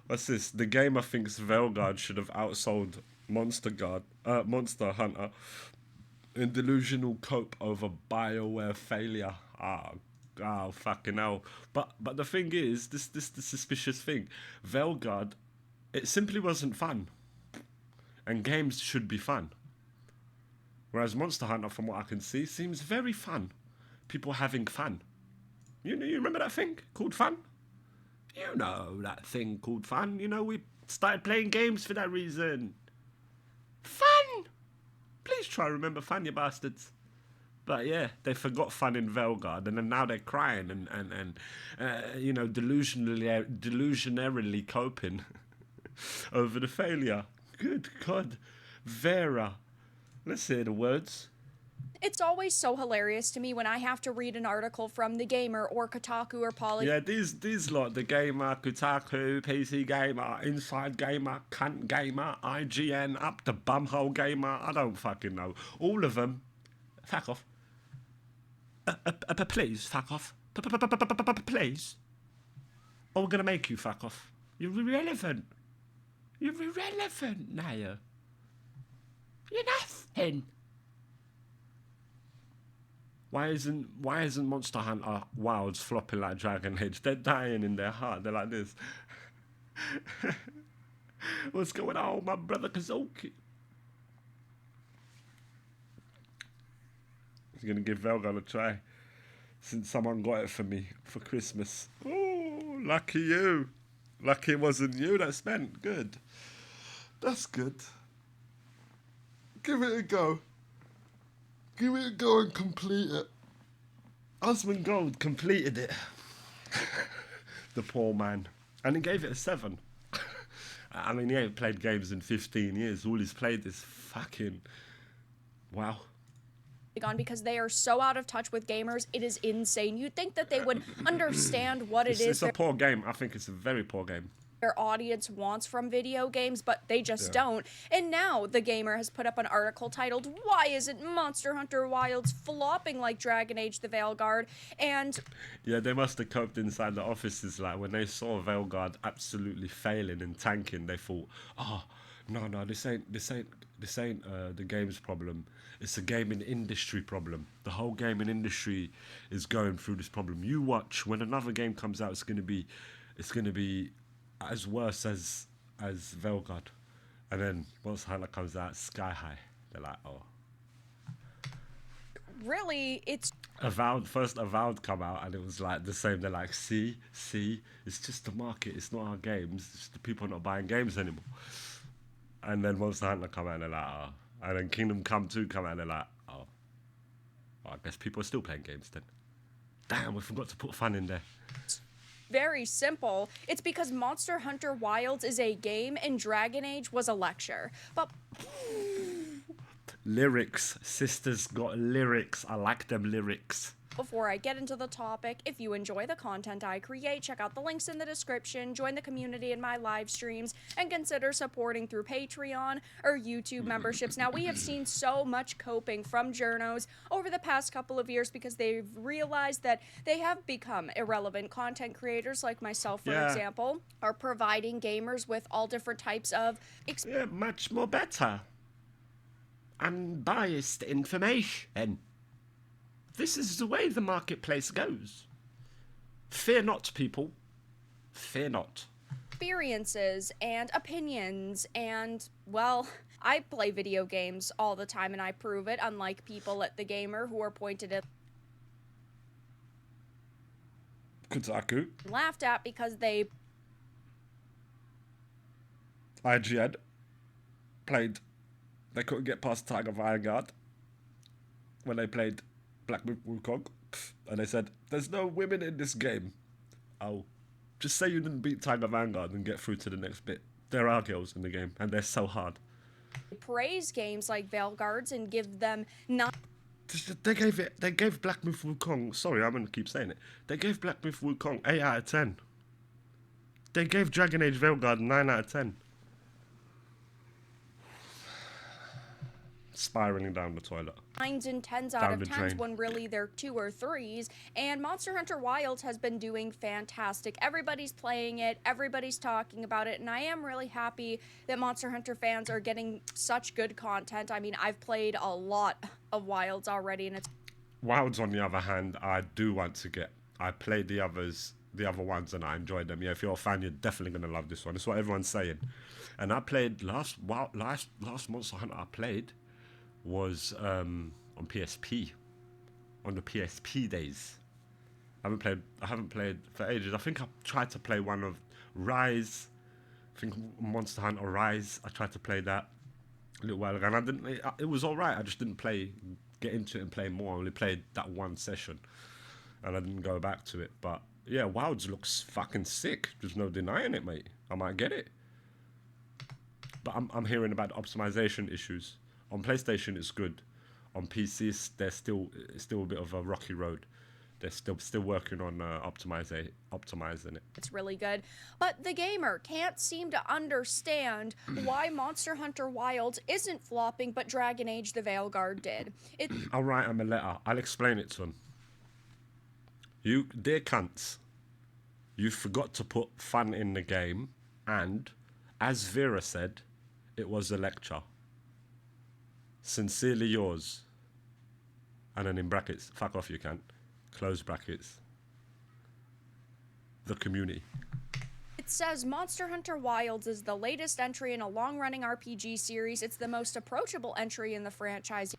What's this? The gamer thinks Veilguard should have outsold Monster Hunter in delusional cope over BioWare failure. Oh, fucking hell. But the thing is, this the suspicious thing. Veilguard, it simply wasn't fun. And games should be fun. Whereas Monster Hunter, from what I can see, seems very fun. People having fun. You remember that thing called fun? You know that thing called fun. You know, we started playing games for that reason. Fun! Please try remember fun, you bastards. But yeah, they forgot fun in Veilguard, and then now they're crying and you know, delusionarily coping over the failure. Good God. Vera. Let's hear the words. It's always so hilarious to me when I have to read an article from TheGamer or Kotaku or Poly. Yeah, these lot, TheGamer, Kotaku, PC Gamer, Inside Gamer, Cunt Gamer, IGN, Up the Bumhole Gamer, I don't fucking know. All of them, fuck off. Please, fuck off. Please. Or we're gonna make you fuck off. You're irrelevant. You're irrelevant, Naya. You're nothing. Why isn't Monster Hunter Wilds flopping like Dragon Age? They're dying in their heart. They're like this. What's going on, my brother Kazuki? He's gonna give Veilguard a try, since someone got it for me for Christmas. Oh, lucky you. Lucky it wasn't you that spent. Good. That's good. Give it a go. Give it a go and complete it. Osmond Gold completed it. The poor man. And he gave it a 7. I mean, he ain't played games in 15 years. All he's played is fucking... Wow. Because they are so out of touch with gamers, it is insane. You'd think that they would understand what It's a poor game. I think it's a very poor game. Their audience wants from video games, but they just don't. And now TheGamer has put up an article titled, "Why Isn't Monster Hunter Wilds Flopping Like Dragon Age the Veilguard?" And yeah, they must have coped inside the offices. Like when they saw Veilguard absolutely failing and tanking, they thought, "Oh, no, this ain't the game's problem. It's a gaming industry problem. The whole gaming industry is going through this problem. You watch when another game comes out, it's gonna be as worse as Veilguard." And then once Hunter comes out, sky high. They're like, oh. Really, it's... Avowed come out, and it was like the same. They're like, see, it's just the market. It's not our games. It's just the people are not buying games anymore. And then Monster Hunter come out, and they're like, oh. And then Kingdom Come 2 come out, and they're like, oh. Well, I guess people are still playing games then. Damn, we forgot to put fun in there. Very simple. It's because Monster Hunter Wilds is a game and Dragon Age was a lecture. But lyrics. Sisters got lyrics. I like them lyrics. before I get into the topic, if you enjoy the content I create, check out the links in the description, join the community in my live streams, and consider supporting through Patreon or YouTube memberships. Now, we have seen so much coping from journos over the past couple of years because they've realized that they have become irrelevant. Content creators like myself, for example, are providing gamers with all different types of much more better. Unbiased information. This is the way the marketplace goes. Fear not, people. Fear not. Experiences and opinions and, well, I play video games all the time and I prove it, unlike people at TheGamer who are pointed at Kotaku. laughed at because they IGN played. They couldn't get past Tiger Veilguard when they played Black Myth Wukong, and they said, "There's no women in this game." Oh, just say you didn't beat Tiger Vanguard and get through to the next bit. There are girls in the game, and they're so hard. praise games like Veilguards and give them not. They gave Black Myth Wukong. Sorry, I'm gonna keep saying it. They gave Black Myth Wukong 8 out of 10. They gave Dragon Age Veilguard 9 out of 10. spiraling down the toilet. 9s and 10s out Down of the 10s drain. when really they're 2 or 3s, and Monster Hunter Wilds has been doing fantastic. Everybody's playing it, everybody's talking about it, and I am really happy that Monster Hunter fans are getting such good content. I mean, I've played a lot of Wilds already, and it's Wilds, on the other hand, I do want to get. I played the other ones, and I enjoyed them. Yeah, if you're a fan, you're definitely gonna love this one. That's what everyone's saying. And I played last Monster Hunter I played was on PSP, on the PSP days. I haven't played for ages. I think I tried to play one of Rise. I think Monster Hunter Rise. I tried to play that a little while ago, and I didn't. It was all right. I just didn't get into it and play more. I only played that one session, and I didn't go back to it. But yeah, Wilds looks fucking sick. There's no denying it, mate. I might get it. But I'm hearing about optimization issues. On PlayStation, it's good. On PCs, it's still a bit of a rocky road. They're still working on optimizing it. It's really good. But TheGamer can't seem to understand why Monster Hunter Wilds isn't flopping, but Dragon Age the Veilguard did. I'll write him a letter. I'll explain it to him. You, dear cunts, you forgot to put fun in the game, and, as Vera said, it was a lecture. Sincerely yours. And then in brackets, fuck off you can't. Close brackets. The community. It says Monster Hunter Wilds is the latest entry in a long-running RPG series. It's the most approachable entry in the franchise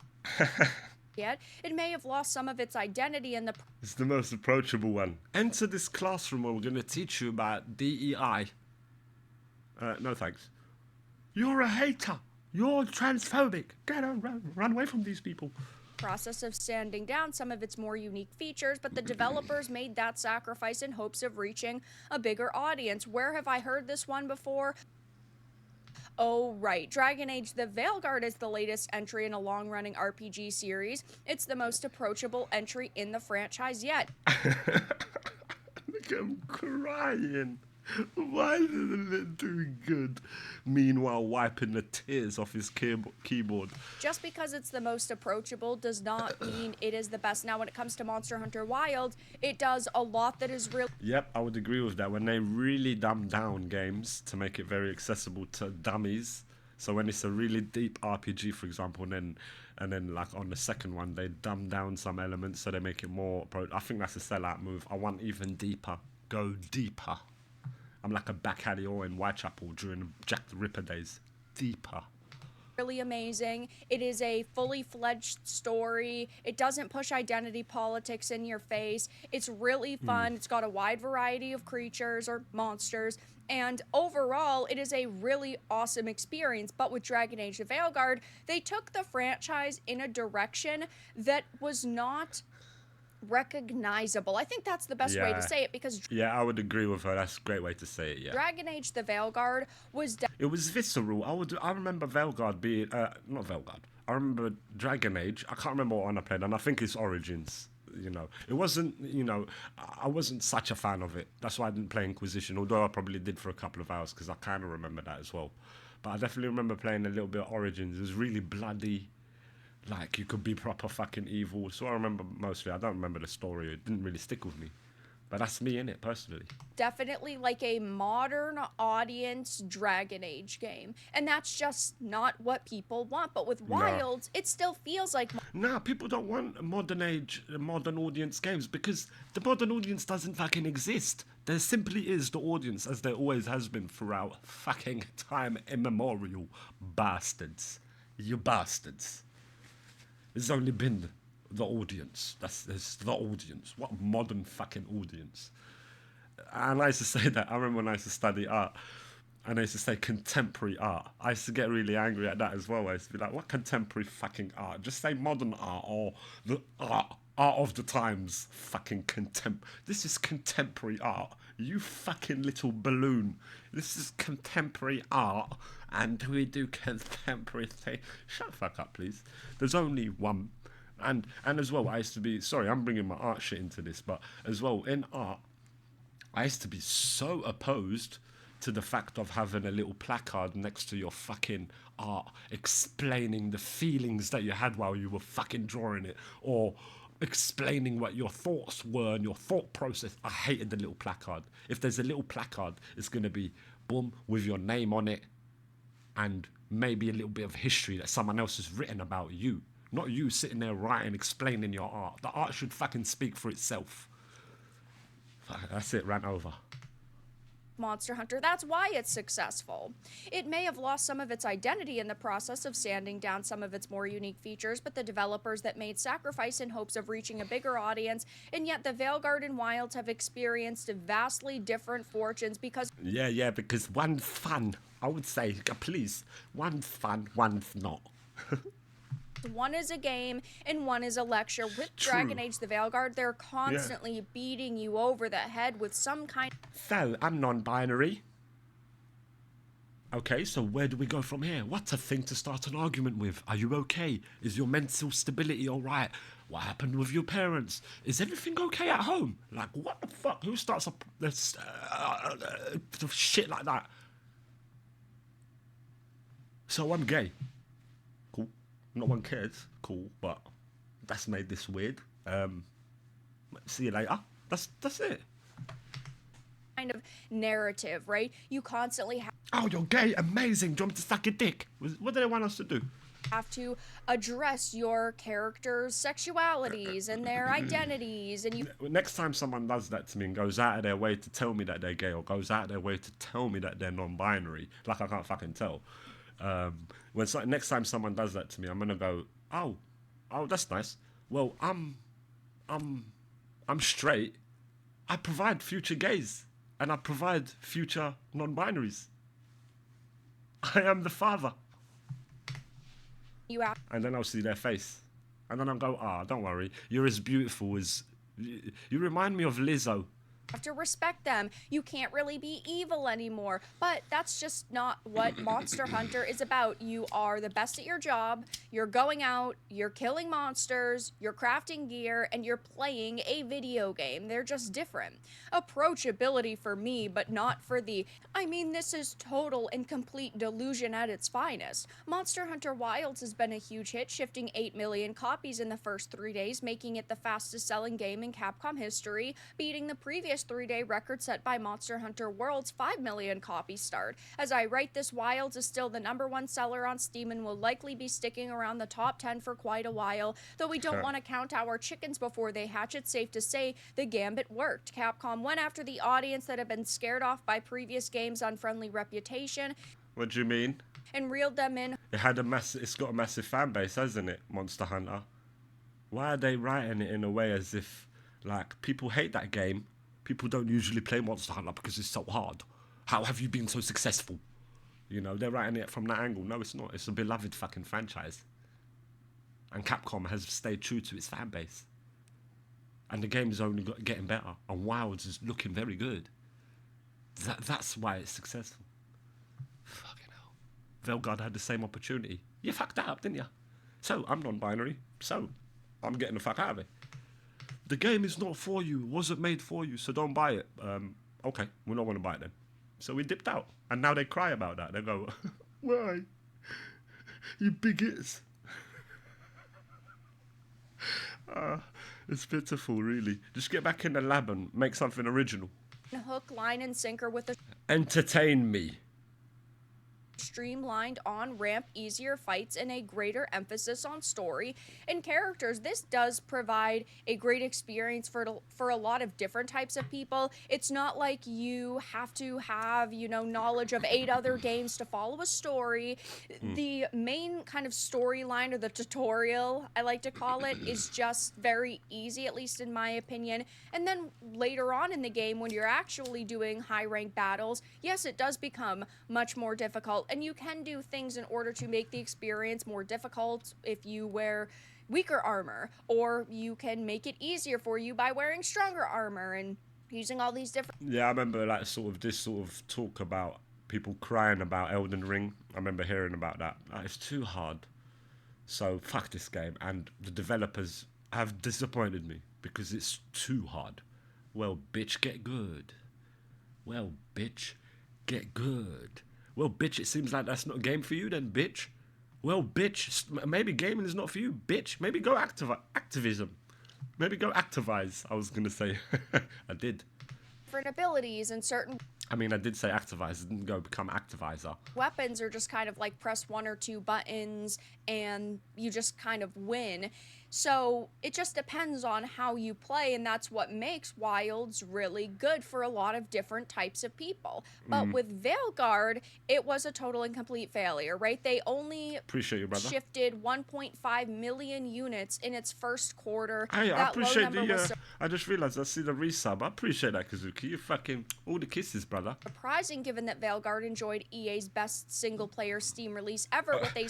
yet. It may have lost some of its identity in the... It's the most approachable one. Enter this classroom where we're going to teach you about DEI. No thanks. You're a hater. You're transphobic. Get on, run away from these people. Process of standing down some of its more unique features, but the developers made that sacrifice in hopes of reaching a bigger audience. Where have I heard this one before? Oh, right. Dragon Age the Veilguard is the latest entry in a long-running RPG series. It's the most approachable entry in the franchise yet. Look, I'm crying. Why isn't it doing good? Meanwhile, wiping the tears off his keyboard. Just because it's the most approachable does not mean it is the best. Now, when it comes to Monster Hunter Wilds, it does a lot that is really... Yep, I would agree with that. When they really dumb down games to make it very accessible to dummies. So when it's a really deep RPG, for example, and then like on the second one, they dumb down some elements so they make it more... I think that's a sellout move. I want even deeper. Go deeper. I'm like a back alley or in Whitechapel during Jack the Ripper days. Deeper. Really amazing. It is a fully fledged story. It doesn't push identity politics in your face. It's really fun. It's got a wide variety of creatures or monsters. And overall, it is a really awesome experience. But with Dragon Age the Veilguard, they took the franchise in a direction that was not recognizable. I think that's the best way to say it, because yeah, I would agree with her. That's a great way to say it. Yeah, Dragon Age the Veilguard was it was visceral. I remember Veilguard being not Veilguard. I remember Dragon Age. I can't remember what one I played, and I think it's Origins. You know, it wasn't. You know, I wasn't such a fan of it. That's why I didn't play Inquisition. Although I probably did for a couple of hours because I kind of remember that as well. But I definitely remember playing a little bit of Origins. It was really bloody. Like, you could be proper fucking evil. So I remember mostly. I don't remember the story. It didn't really stick with me. But that's me in it, personally. Definitely like a modern audience Dragon Age game. And that's just not what people want. But with Wilds, it still feels like... Nah, people don't want modern audience games because the modern audience doesn't fucking exist. There simply is the audience, as there always has been throughout fucking time immemorial. Bastards. You bastards. There's only been the audience. There's the audience. What modern fucking audience? And I used to say that. I remember when I used to study art, and I used to say contemporary art. I used to get really angry at that as well. I used to be like, what contemporary fucking art? Just say modern art or the art of the times. Fucking This is contemporary art. You fucking little balloon. This is contemporary art. And we do contemporary thing. Shut the fuck up, please. There's only one. And as well, I used to be... Sorry, I'm bringing my art shit into this. But as well, in art, I used to be so opposed to the fact of having a little placard next to your fucking art explaining the feelings that you had while you were fucking drawing it, or explaining what your thoughts were and your thought process. I hated the little placard. If there's a little placard, it's going to be boom with your name on it and maybe a little bit of history that someone else has written about you. Not you sitting there writing, explaining your art. The art should fucking speak for itself. That's it, rant over. Monster Hunter, that's why it's successful. It may have lost some of its identity in the process of sanding down some of its more unique features, but the developers that made sacrifice in hopes of reaching a bigger audience, and yet the Veilguard and Wilds have experienced vastly different fortunes because... Yeah, because one's fun. I would say, please, one's fun, one's not. One is a game and one is a lecture. With Dragon Age the Veilguard, they're constantly beating you over the head with some kind... So, I'm non-binary. Okay, so where do we go from here? What's a thing to start an argument with? Are you okay? Is your mental stability alright? What happened with your parents? Is everything okay at home? Like, what the fuck? Who starts up this shit like that? So I'm gay. Cool. No one cares. Cool, but that's made this weird. See you later. That's it. Kind of narrative, right? You constantly Oh, you're gay. Amazing. Do you want me to suck your dick? What do they want us to do? have to address your characters' sexualities and their identities, and you... Next time someone does that to me and goes out of their way to tell me that they're gay, or goes out of their way to tell me that they're non-binary, like I can't fucking tell. Next time someone does that to me, I'm gonna go, oh, that's nice. Well, I'm straight. I provide future gays, and I provide future non-binaries. I am the father. And then I'll see their face, and then I'll go, don't worry, you're as beautiful as... You remind me of Lizzo. Have to respect them. You can't really be evil anymore. But that's just not what Monster Hunter is about. You are the best at your job, you're going out, you're killing monsters, you're crafting gear, and you're playing a video game. They're just different. Approachability for me, but not for the... I mean, this is total and complete delusion at its finest. Monster Hunter Wilds has been a huge hit, shifting 8 million copies in the first 3 days, making it the fastest selling game in Capcom history, beating the previous 3-day record set by Monster Hunter World's 5 million copies start. As I write this, Wilds is still the #1 seller on Steam and will likely be sticking around the top 10 for quite a while. Though we don't want to count our chickens before they hatch, it's safe to say the gambit worked. Capcom went after the audience that had been scared off by previous games' unfriendly reputation. What do you mean? And reeled them in. It's got a massive fan base, hasn't it, Monster Hunter? Why are they writing it in a way as if, like, people hate that game? People don't usually play Monster Hunter because it's so hard. How have you been so successful? You know, they're writing it from that angle. No, it's not. It's a beloved fucking franchise. And Capcom has stayed true to its fan base. And the game is only getting better. And Wilds is looking very good. That's why it's successful. Fucking hell. Veilguard had the same opportunity. You fucked that up, didn't you? So, I'm non-binary. So, I'm getting the fuck out of it. The game is not for you. It wasn't made for you, so don't buy it. Okay, we don't want to buy it then. So we dipped out. And now they cry about that. They go, why? You bigots. It's pitiful, really. Just get back in the lab and make something original. Hook, line, and sinker with a... Entertain me. Streamlined on-ramp, easier fights, and a greater emphasis on story and characters. This does provide a great experience for a lot of different types of people. It's not like you have to have, knowledge of 8 other games to follow a story. The main kind of storyline, or the tutorial, I like to call it, is just very easy, at least in my opinion. And then later on in the game, when you're actually doing high-rank battles, yes, it does become much more difficult. And you can do things in order to make the experience more difficult if you wear weaker armor, or you can make it easier for you by wearing stronger armor and using all these different... Yeah, I remember this sort of talk about people crying about Elden Ring. I remember hearing about that. It's too hard. So fuck this game. And the developers have disappointed me because it's too hard. Well, bitch, get good. Well, bitch, Get good. Well, bitch, it seems like that's not a game for you then, bitch. Well, bitch, maybe gaming is not for you, bitch. Maybe go activism. Maybe go activize, I was going to say. I did. different abilities and certain I mean, I did say activize. I didn't go become activizer. weapons are just kind of like press one or two buttons and you just kind of win. So it just depends on how you play, and that's what makes Wilds really good for a lot of different types of people. But with Veilguard, it was a total and complete failure, right? They only Appreciate you, brother. shifted 1.5 million units in its first quarter. Hey, I That low appreciate number was I just realized I see the resub. I appreciate that, Kazuki. You fucking all the kisses, brother. surprising given that Veilguard enjoyed EA's best single-player Steam release ever with a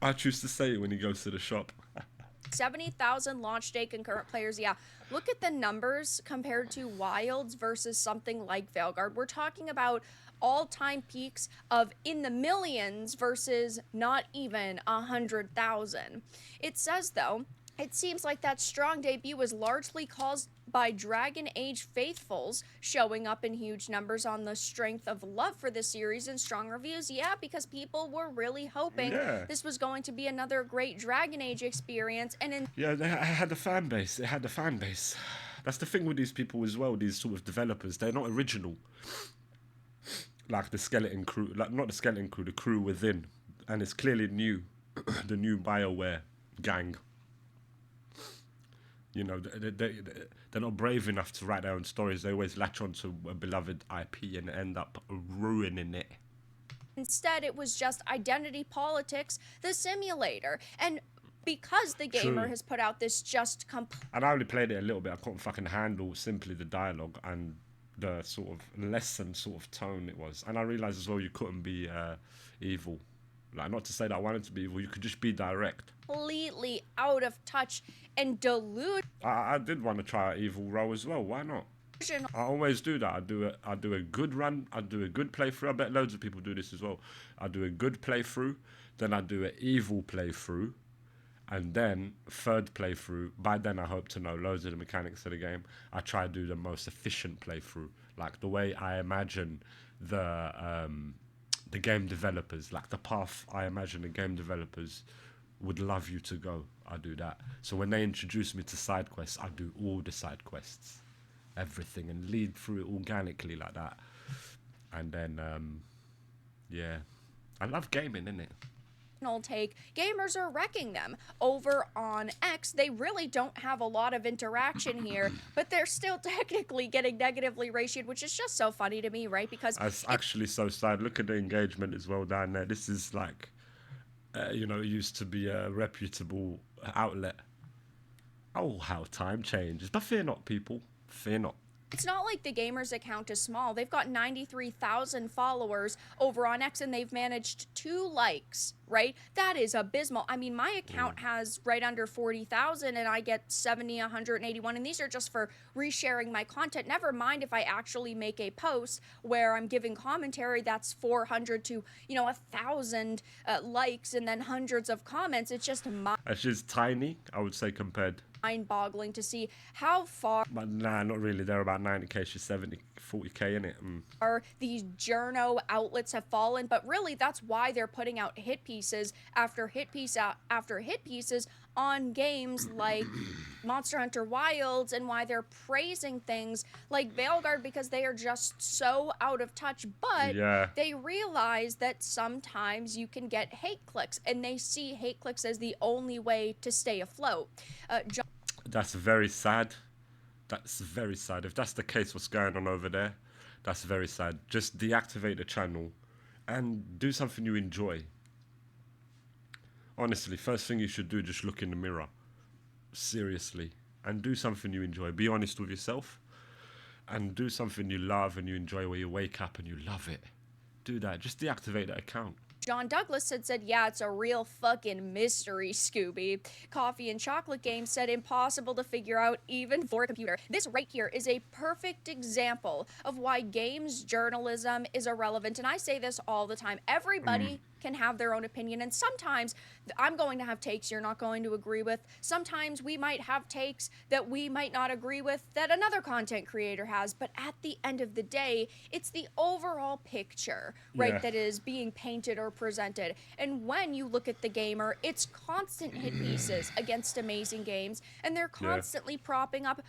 I choose to say it when he goes to the shop. 70,000 launch day concurrent players. Yeah, look at the numbers compared to Wilds versus something like Veilguard. We're talking about all-time peaks of in the millions versus not even 100,000. It says, though, it seems like that strong debut was largely caused by Dragon Age faithfuls showing up in huge numbers on the strength of love for the series and strong reviews. Yeah, because people were really hoping this was going to be another great Dragon Age experience. And Yeah, it had a fan base. It had a fan base. That's the thing with these people as well, these sort of developers. They're not original. Like the Skeleton Crew. Like, not the Skeleton Crew, the crew within. And it's clearly new. The new BioWare gang. You know, they're not brave enough to write their own stories. They always latch onto a beloved IP and end up ruining it. instead, it was just Identity Politics, the simulator. And because TheGamer has put out this just And I only played it a little bit. I couldn't fucking handle simply the dialogue and the sort of lesson sort of tone it was. And I realised as well you couldn't be evil. Like, not to say that I wanted to be evil, you could just be direct. completely out of touch and delusional. I did want to try an evil role as well. Why not? I always do that. I do a good run. I do a good playthrough. I bet loads of people do this as well. I do a good playthrough, then I do an evil playthrough, and then third playthrough. By then, I hope to know loads of the mechanics of the game. I try to do the most efficient playthrough, like the way I imagine the game developers, like the path I imagine the game developers would love you to go. I do that. So when they introduce me to side quests, I do all the side quests, everything, and lead through it organically like that. And then, yeah, I love gaming, innit? Take. Gamers are wrecking them. Over on X, they really don't have a lot of interaction here, but they're still technically getting negatively ratioed, which is just so funny to me, right? Because That's actually so sad. Look at the engagement as well down there. This is like, you know, it used to be a reputable outlet. Oh, how time changes. But fear not, people. Fear not. it's not like TheGamer's account is small. They've got 93,000 followers over on X, and they've managed 2 likes, right? That is abysmal. I mean, my account has right under 40,000, and I get 70, 181, and these are just for resharing my content. Never mind if I actually make a post where I'm giving commentary that's 400 to, 1,000 likes and then hundreds of comments. It's just It's just tiny, I would say, compared. mind-boggling to see how far But nah, not really. They're about 90k, she's 70, 40k, innit? these journo outlets have fallen, but really that's why they're putting out hit pieces after hit piece after hit pieces on games like Monster Hunter Wilds, and why they're praising things like Veilguard because they are just so out of touch. But they realize that sometimes you can get hate clicks, and they see hate clicks as the only way to stay afloat. That's very sad. That's very sad. If that's the case, what's going on over there, that's very sad. Just deactivate the channel and do something you enjoy. Honestly, first thing you should do, just look in the mirror. Seriously. And do something you enjoy. Be honest with yourself. And do something you love and you enjoy, where you wake up and you love it. Do that. Just deactivate that account. John Douglas said, yeah, it's a real fucking mystery, Scooby. Coffee and Chocolate Game said, impossible to figure out even for a computer. This right here is a perfect example of why games journalism is irrelevant. And I say this all the time. Everybody can have their own opinion, and sometimes I'm going to have takes you're not going to agree with. Sometimes we might have takes that we might not agree with that another content creator has, but at the end of the day, it's the overall picture, right, Yeah. that is being painted or presented. And when you look at The Gamer, it's constant hit pieces against amazing games, and they're constantly propping up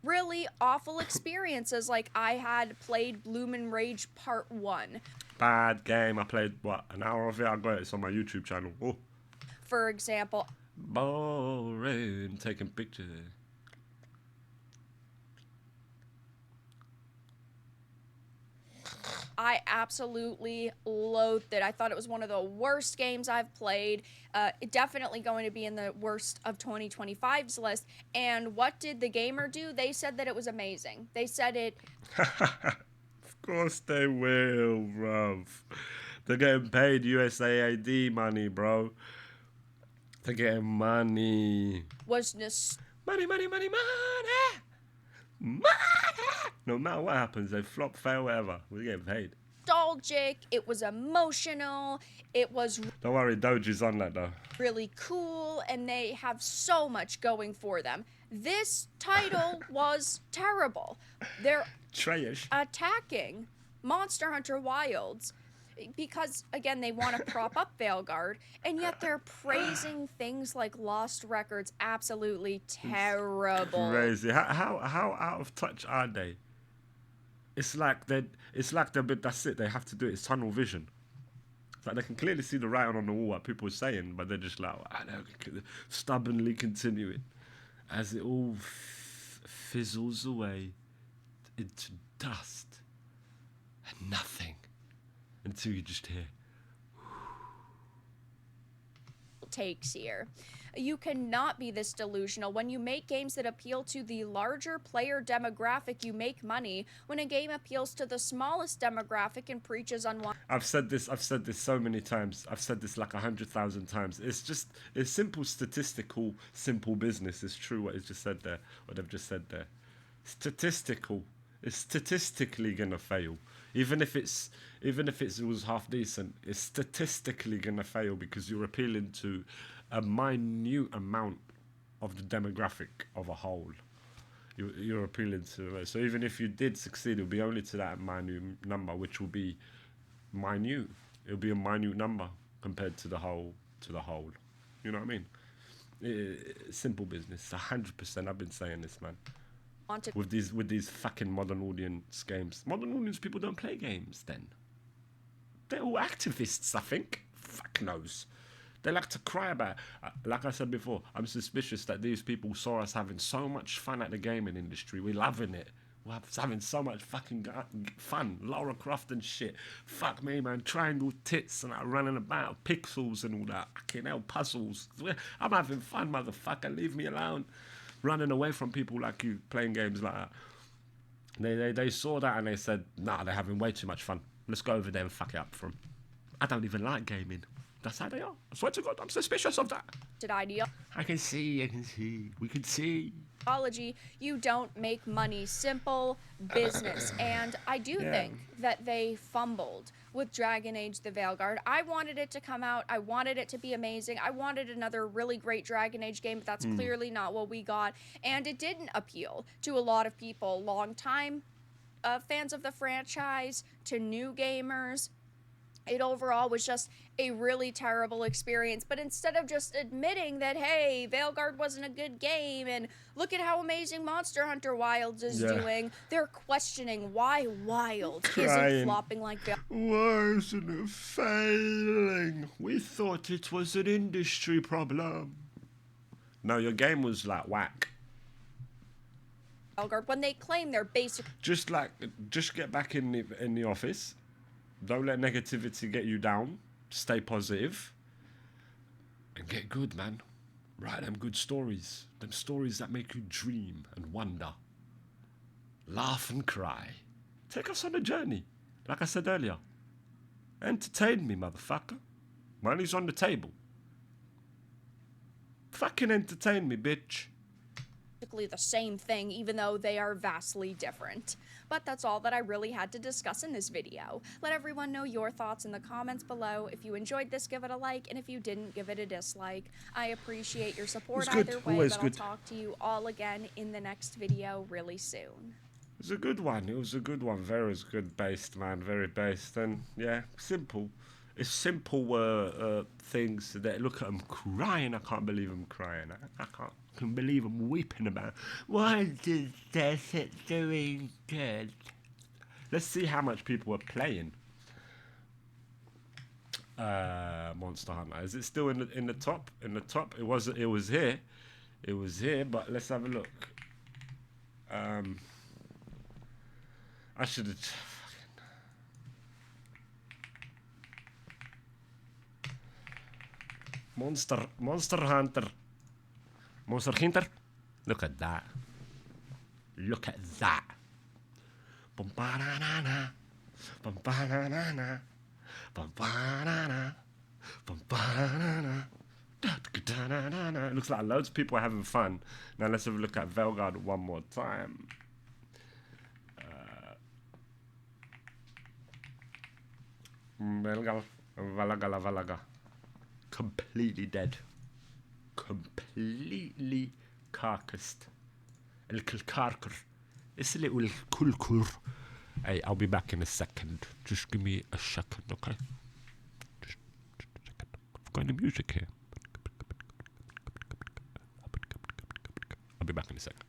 really awful experiences. Like I had played Bloomin' Rage Part 1. Bad game. I played, what, an hour of it? I got it. It's on my YouTube channel. Oh. For example, Boring. Taking pictures. I absolutely loathed it. I thought it was one of the worst games I've played. Definitely going to be in the worst of 2025's list. And what did The Gamer do? They said that it was amazing. They said it... Of course they will, bruv. They're getting paid USAID money, bro. They're getting money. was Money, money, money, money. Money. No matter what happens, they flop, fail, whatever. We're getting paid. nostalgic. It was emotional. It was Don't worry, Doji's on that, though. really cool, and they have so much going for them. This title was terrible. They're Trash. attacking Monster Hunter Wilds because, again, they want to prop up Veilguard, and yet they're praising things like Lost Records. Absolutely terrible. Crazy. How out of touch are they? It's like they're bit. That's it. They have to do it. It's tunnel vision. It's like they can clearly see the writing on the wall, what people are saying, but they're just like, I know, stubbornly continue it as it all fizzles away into dust and nothing until you just hear. Takes here. You cannot be this delusional. When you make games that appeal to the larger player demographic, you make money. When a game appeals to the smallest demographic and preaches unwanted... I've said this so many times. I've said this like 100,000 times. It's simple statistical, simple business. It's true what is just said there, what they've just said there. Statistical. It's statistically gonna fail. Even if it was half decent, it's statistically gonna fail because you're appealing to a minute amount of the demographic of a whole. You're appealing to it. So even if you did succeed, it'll be only to that minute number, which will be minute. It'll be a minute number compared to the whole. You know what I mean? Simple business. 100%. I've been saying this, man. With these fucking modern audience games. Modern audience people don't play games then. They're all activists, I think. Fuck knows. They like to cry about it. Like I said before, I'm suspicious that these people saw us having so much fun at the gaming industry. We're loving it. We're having so much fucking fun. Lara Croft and shit. Fuck me, man. Triangle tits and running about. Pixels and all that. Fucking hell, puzzles. I'm having fun, motherfucker. Leave me alone. Running away from people like you playing games like that. They saw that and they said, nah, they're having way too much fun. Let's go over there and fuck it up for them. I don't even like gaming. That's how they are. I swear to God, I'm suspicious of that. Idea. I can see. We can see. You don't make money. Simple business. And I do think that they fumbled with Dragon Age the Veilguard. I wanted it to come out. I wanted it to be amazing. I wanted another really great Dragon Age game, but that's clearly not what we got. And it didn't appeal to a lot of people. Long-time fans of the franchise, to new gamers. It overall was just a really terrible experience. But instead of just admitting that, hey, Veilguard wasn't a good game and look at how amazing Monster Hunter Wilds is doing, they're questioning why Wilds isn't flopping like Veilguard. Why isn't it failing? We thought it was an industry problem. No, your game was like whack. When they claim they're basic... Just get back in the office. Don't let negativity get you down. Stay positive. And get good, man. Write them good stories. Them stories that make you dream and wonder. Laugh and cry. Take us on a journey. Like I said earlier. Entertain me, motherfucker. Money's on the table. Fucking entertain me, bitch. Basically the same thing, even though they are vastly different. But that's all that I really had to discuss in this video. Let everyone know your thoughts in the comments below. If you enjoyed this, give it a like, and if you didn't, give it a dislike. I appreciate your support either way, Always but good. I'll talk to you all again in the next video really soon. It was a good one. It was a good one. Very good based, man. Very based. And yeah, simple. It's simple things that look at them crying. I can't believe I'm crying. I can't believe I'm weeping about. Why is this doing good? Let's see how much people are playing. Monster Hunter. Is it still in the top? In the top. It was here. It was here. But let's have a look. I should have. Monster Hunter. Monster Hunter. Look at that. Look at that. Bum ba na na na. Bum ba na na na. Bum ba na na. Bum ba na na. Looks like loads of people are having fun. Now let's have a look at Veilguard one more time. Valaga. Completely dead. Completely carcassed. A little carker. It's a little kulkur. Hey, I'll be back in a second. Just give me a second, okay? Just a second. I've got any music here. I'll be back in a second.